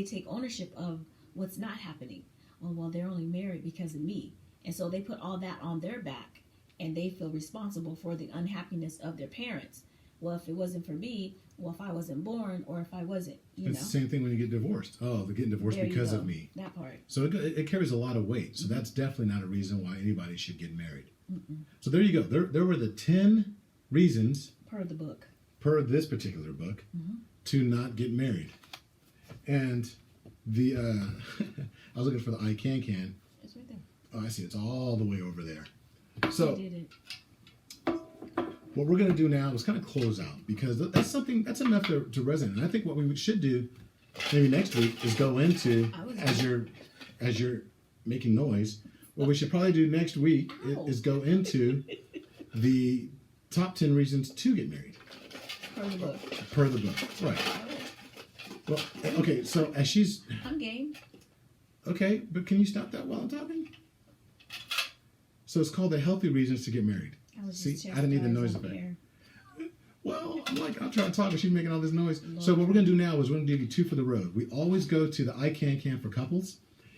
[SPEAKER 4] take ownership of what's not happening. Oh, well, they're only married because of me. And so they put all that on their back, and they feel responsible for the unhappiness of their parents. Well, if it wasn't for me, well, if I wasn't born, or if I wasn't,
[SPEAKER 3] It's the same thing when you get divorced. Oh, they're getting divorced
[SPEAKER 4] There you
[SPEAKER 3] because
[SPEAKER 4] go.
[SPEAKER 3] of me.
[SPEAKER 4] That part.
[SPEAKER 3] So it carries a lot of weight. So that's definitely not a reason why anybody should get married.
[SPEAKER 4] Mm-mm.
[SPEAKER 3] So there you go. There were the 10 reasons
[SPEAKER 4] Per the book.
[SPEAKER 3] per this particular book
[SPEAKER 4] Mhm.
[SPEAKER 3] to not get married. And the I was looking for the I can.
[SPEAKER 4] It's right there.
[SPEAKER 3] Oh, I see. It's all the way over there.
[SPEAKER 4] I
[SPEAKER 3] So
[SPEAKER 4] did it.
[SPEAKER 3] what we're going to do now is kind of close out, because that's enough to resonate. And I think what we should do maybe next week is go into, as you're making noise, what we should probably do next week is go into the top 10 reasons to get married
[SPEAKER 4] Per the book.
[SPEAKER 3] per the book. Right. Well, okay, so as she's,
[SPEAKER 4] I'm game.
[SPEAKER 3] okay, but can you stop that while I'm talking? So it's called the healthy reasons to get married.
[SPEAKER 4] I was
[SPEAKER 3] See,
[SPEAKER 4] just
[SPEAKER 3] I didn't need the noise
[SPEAKER 4] chastised
[SPEAKER 3] effect.
[SPEAKER 4] over here.
[SPEAKER 3] Well, I'm trying to talk and she's making all this noise. So what we're going to do now is we're going to give you 2 for the road. We always go to the I can for couples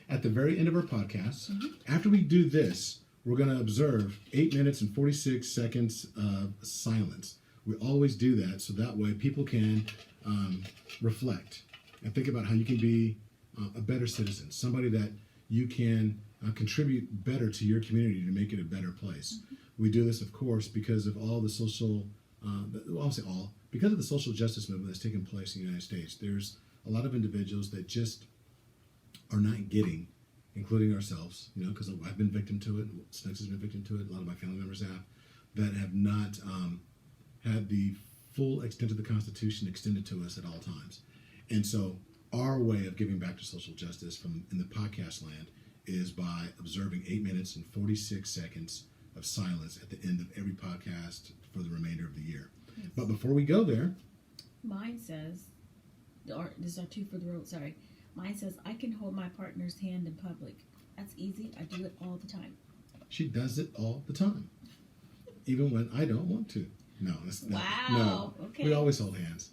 [SPEAKER 3] at the very end of our podcast. After we do this, we're going to observe 8 minutes and 46 seconds of silence. We always do that so that way people can reflect and think about how you can be a better citizen, somebody that you can contribute better to your community to make it a better place. We do this, of course, because of all the social, well, I'll say all, because of the social justice movement that's taken place in the United States. There's a lot of individuals that just are not getting, including ourselves, because I've been victim to it, Snooks has been victim to it, a lot of my family members have, that have not had the full extent of the Constitution extended to us at all times. And so our way of giving back to social justice from in the podcast land is by observing 8 minutes and 46 seconds of silence at the end of every podcast for the remainder of the year.
[SPEAKER 4] Yes.
[SPEAKER 3] But before we go there,
[SPEAKER 4] Mine says, this is our 2 for the road, sorry. Mine says, I can hold my partner's hand in public. That's easy. I do it all the time.
[SPEAKER 3] she does it all the time, even when I don't want to. No,
[SPEAKER 4] Wow.
[SPEAKER 3] No,
[SPEAKER 4] Okay.
[SPEAKER 3] we always hold hands.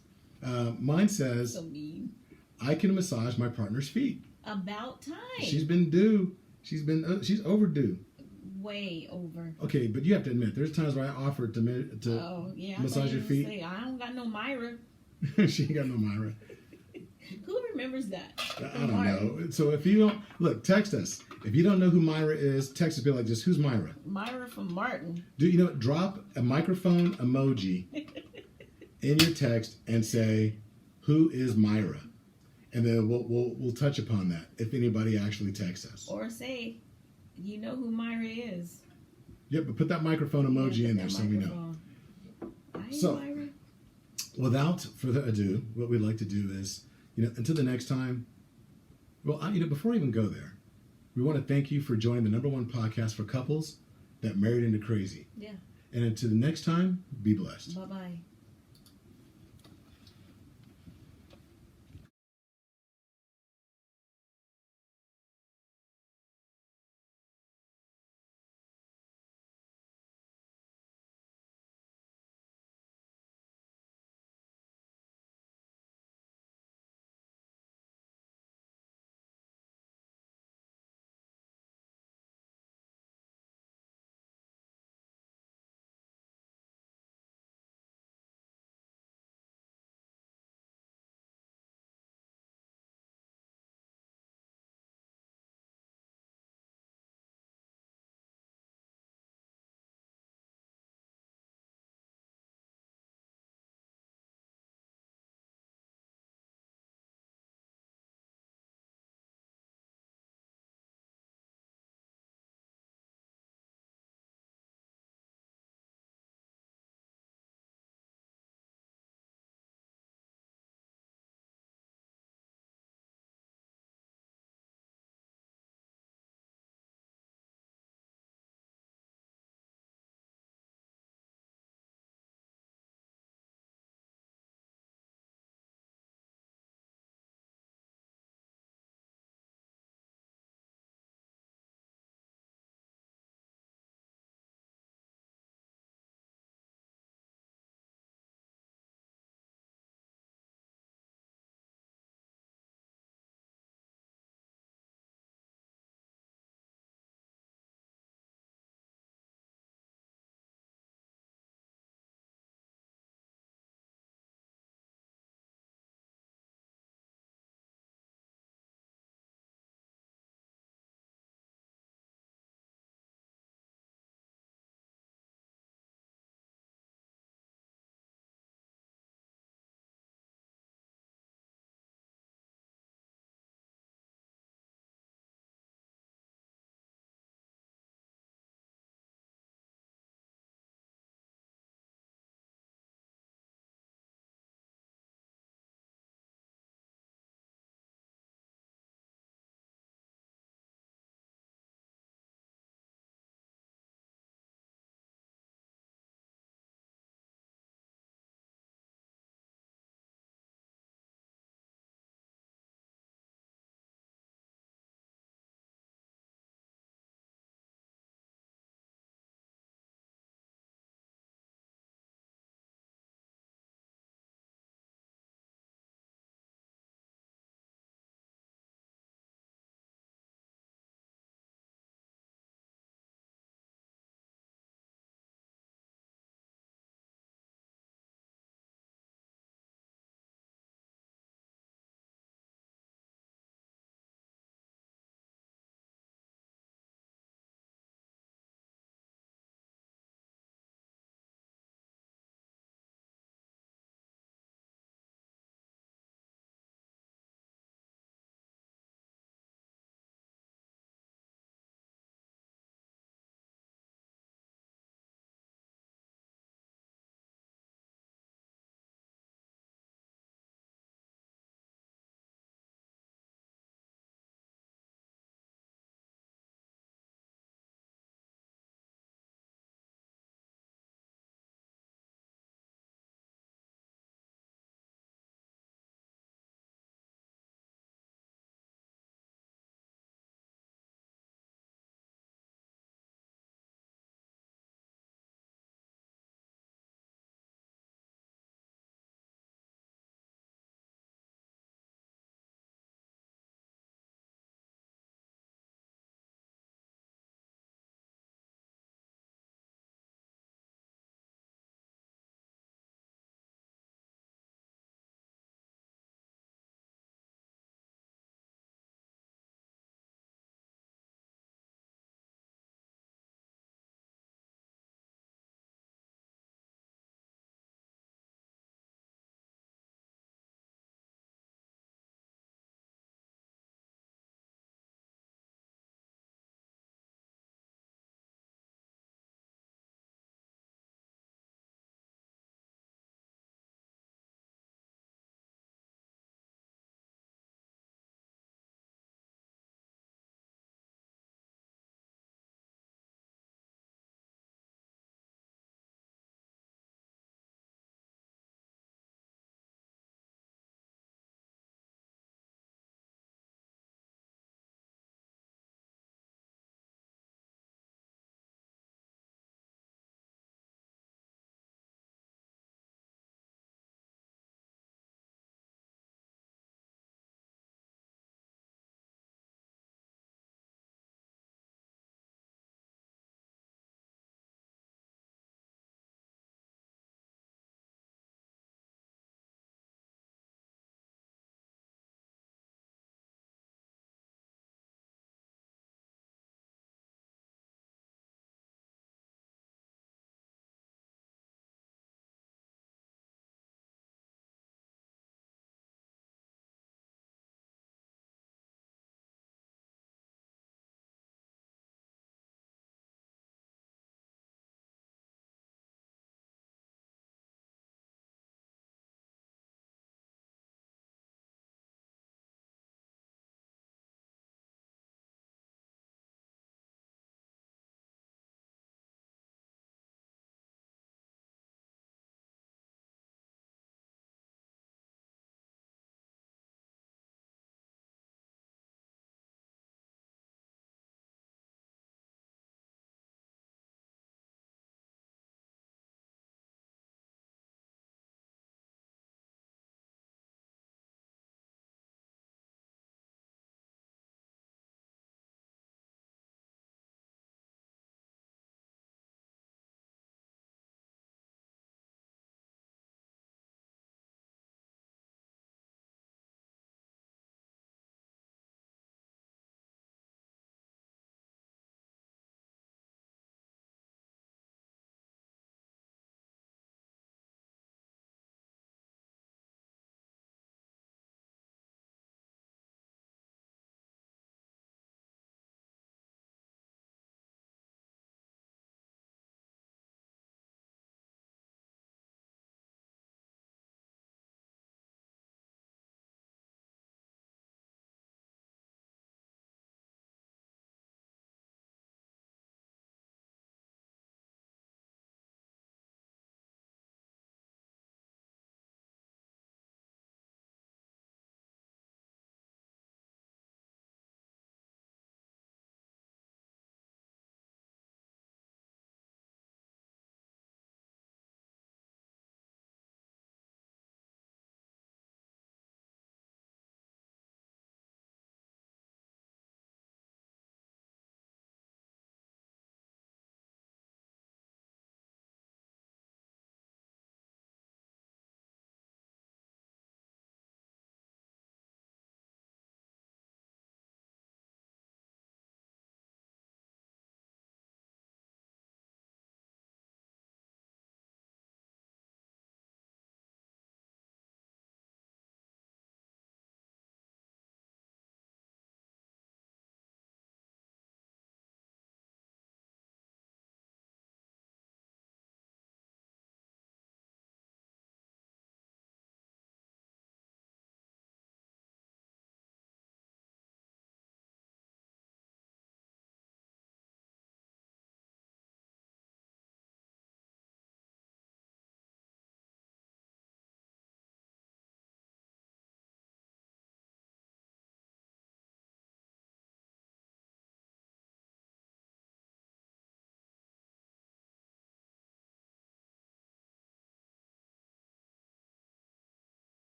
[SPEAKER 3] Mine says,
[SPEAKER 4] So mean.
[SPEAKER 3] I can massage my partner's feet.
[SPEAKER 4] About time.
[SPEAKER 3] She's been due. She's overdue.
[SPEAKER 4] Way over.
[SPEAKER 3] Okay, but you have to admit, there's times where I offered to
[SPEAKER 4] Oh, yeah.
[SPEAKER 3] massage your feet.
[SPEAKER 4] Say, I don't got no Myra.
[SPEAKER 3] She ain't got no Myra.
[SPEAKER 4] Who remembers that?
[SPEAKER 3] I don't know. So if you don't, look, text us. If you don't know who Myra is, text us. Be like, just who's Myra?
[SPEAKER 4] Myra from Martin.
[SPEAKER 3] Do you know? Drop a microphone emoji in your text and say, who is Myra? And then we'll touch upon that if anybody actually texts us.
[SPEAKER 4] Or say, you know who Myra is.
[SPEAKER 3] Yep, but put that microphone emoji
[SPEAKER 4] Yeah,
[SPEAKER 3] in
[SPEAKER 4] put
[SPEAKER 3] there
[SPEAKER 4] that
[SPEAKER 3] so we know.
[SPEAKER 4] microphone. Hi,
[SPEAKER 3] So-
[SPEAKER 4] Myra.
[SPEAKER 3] Without further ado, what we'd like to do is, until the next time, well, before I even go there, we want to thank you for joining the #1 podcast for couples that married into crazy.
[SPEAKER 4] Yeah.
[SPEAKER 3] And until the next time, be blessed.
[SPEAKER 4] Bye-bye.